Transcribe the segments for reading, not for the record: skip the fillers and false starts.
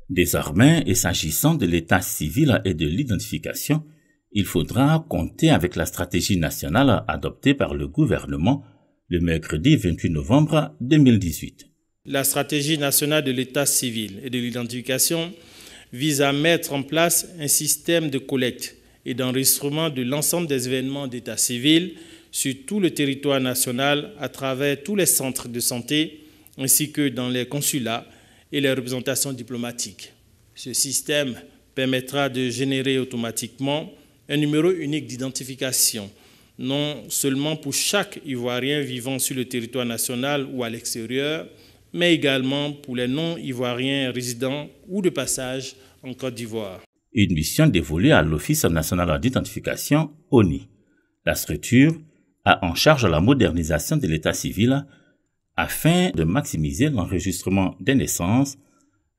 Désormais, et s'agissant de l'état civil et de l'identification, il faudra compter avec la stratégie nationale adoptée par le gouvernement le mercredi 28 novembre 2018. La stratégie nationale de l'état civil et de l'identification vise à mettre en place un système de collecte et d'enregistrement de l'ensemble des événements d'état civil sur tout le territoire national à travers tous les centres de santé ainsi que dans les consulats et les représentations diplomatiques. Ce système permettra de générer automatiquement un numéro unique d'identification, non seulement pour chaque Ivoirien vivant sur le territoire national ou à l'extérieur, mais également pour les non-ivoiriens résidents ou de passage en Côte d'Ivoire. Une mission dévolue à l'Office national d'identification, ONI. La structure a en charge la modernisation de l'état civil afin de maximiser l'enregistrement des naissances.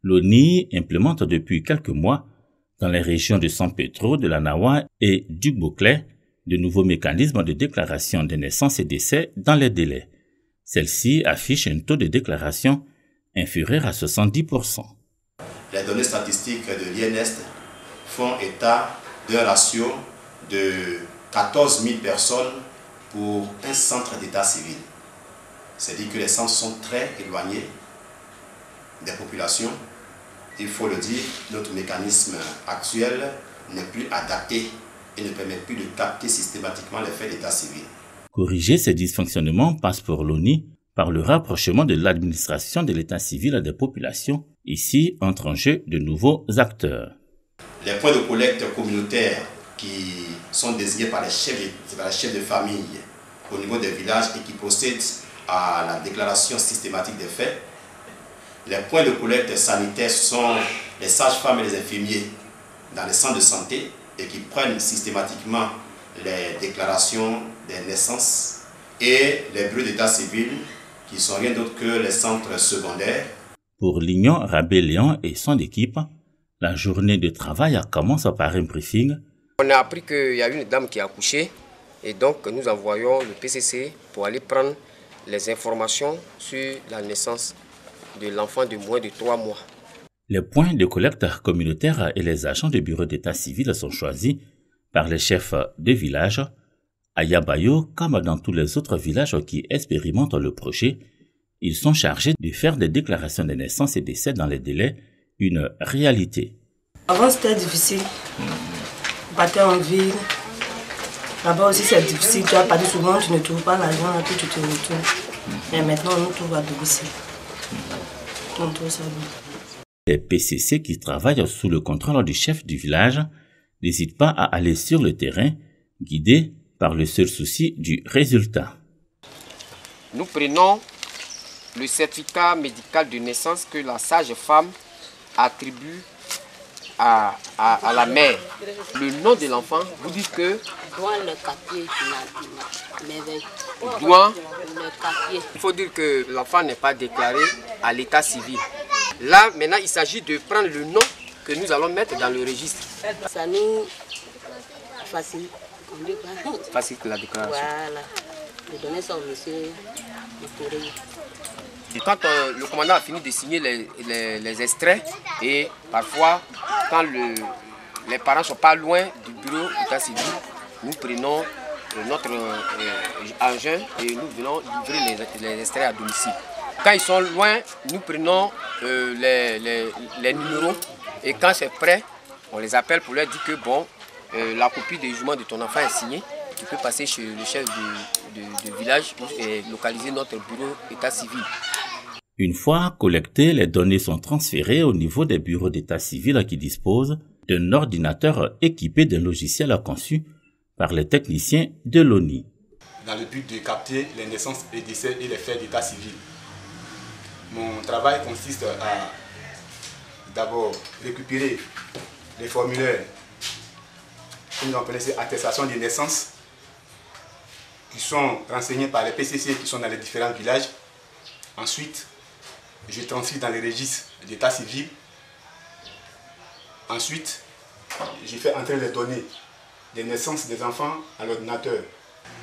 L'ONI implémente depuis quelques mois dans les régions de San Pedro, de la Nawa et du Boclé de nouveaux mécanismes de déclaration des naissances et décès dans les délais. Celle-ci affiche un taux de déclaration inférieur à 70%. Les données statistiques de l'INEST font état d'un ratio de 14 000 personnes pour un centre d'état civil. C'est-à-dire que les centres sont très éloignés des populations. Il faut le dire, notre mécanisme actuel n'est plus adapté et ne permet plus de capter systématiquement les faits d'état civil. Corriger ces dysfonctionnements passe pour l'ONI par le rapprochement de l'administration de l'état civil des populations. Ici entrent en jeu de nouveaux acteurs. Les points de collecte communautaires qui sont désignés par les chefs de famille au niveau des villages et qui procèdent à la déclaration systématique des faits. Les points de collecte sanitaires sont les sages-femmes et les infirmiers dans les centres de santé et qui prennent systématiquement les déclarations des naissances, et les bureaux d'état civil qui sont rien d'autre que les centres secondaires. Pour Lignon Rabé-Léon et son équipe, la journée de travail commence par un briefing. On a appris qu'il y a une dame qui a accouché et donc nous envoyons le PCC pour aller prendre les informations sur la naissance de l'enfant de moins de 3 mois. Les points de collecte communautaire et les agents de bureau d'état civil sont choisis par les chefs de village. À Yabayo, comme dans tous les autres villages qui expérimentent le projet, ils sont chargés de faire des déclarations de naissance et décès dans les délais une réalité. Avant c'était difficile. On partait en ville. Là-bas aussi c'est difficile. Tu vas partir souvent, tu ne trouves pas l'argent, puis tu te retournes. Mais maintenant on nous trouve à domicile. On trouve ça bien. Les PCC qui travaillent sous le contrôle du chef du village n'hésitent pas à aller sur le terrain, guidés par le seul souci du résultat. Nous prenons le certificat médical de naissance que la sage-femme attribue à la mère. Le nom de l'enfant, vous dites que il faut dire que l'enfant n'est pas déclaré à l'état civil. Là, maintenant, il s'agit de prendre le nom que nous allons mettre dans le registre. Ça nous facilite la déclaration. Voilà. De donner ça au monsieur. Et quand le commandant a fini de signer les extraits, et parfois, quand les parents ne sont pas loin du bureau d'état civil, nous prenons notre engin et nous venons livrer les extraits à domicile. Quand ils sont loin, nous prenons les numéros et quand c'est prêt, on les appelle pour leur dire que bon, la copie du jugement de ton enfant est signée. Tu peux passer chez le chef de village et localiser notre bureau d'état civil. Une fois collectées, les données sont transférées au niveau des bureaux d'état civil qui disposent d'un ordinateur équipé d'un logiciel conçu par les techniciens de l'ONI. Dans le but de capter les naissances, les décès et les faits d'état civil. Mon travail consiste à d'abord récupérer les formulaires, comme on appelle, attestations de naissance, qui sont renseignés par les PCC qui sont dans les différents villages. Ensuite, je transfère dans les registres d'état civil. Ensuite, je fais entrer les données des naissances des enfants à l'ordinateur.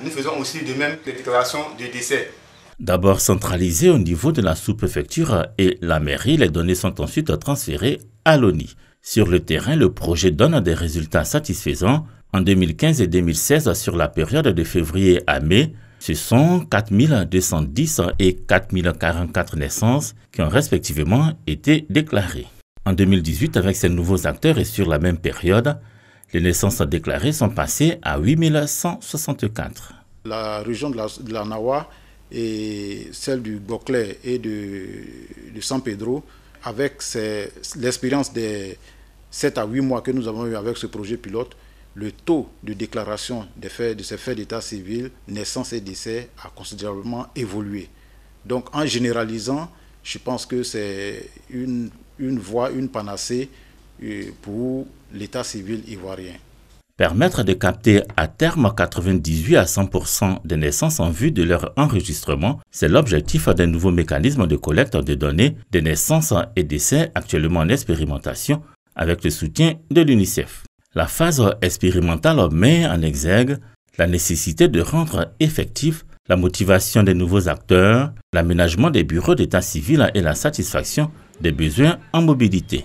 Nous faisons aussi de même les déclarations de décès. D'abord centralisées au niveau de la sous-préfecture et la mairie, les données sont ensuite transférées à l'ONI. Sur le terrain, le projet donne des résultats satisfaisants. En 2015 et 2016, sur la période de février à mai, ce sont 4210 et 4044 naissances qui ont respectivement été déclarées. En 2018, avec ces nouveaux acteurs et sur la même période, les naissances déclarées sont passées à 8164. La région de la Nawa et celle du Boclé et de San Pedro, avec l'expérience des 7 à 8 mois que nous avons eu avec ce projet pilote, le taux de déclaration de ces faits d'état civil, naissance et décès, a considérablement évolué. Donc en généralisant, je pense que c'est une voie, une panacée pour l'état civil ivoirien. Permettre de capter à terme 98 à 100% des naissances en vue de leur enregistrement, c'est l'objectif d'un nouveau mécanisme de collecte de données des naissances et décès actuellement en expérimentation avec le soutien de l'UNICEF. La phase expérimentale met en exergue la nécessité de rendre effectif la motivation des nouveaux acteurs, l'aménagement des bureaux d'état civil et la satisfaction des besoins en mobilité.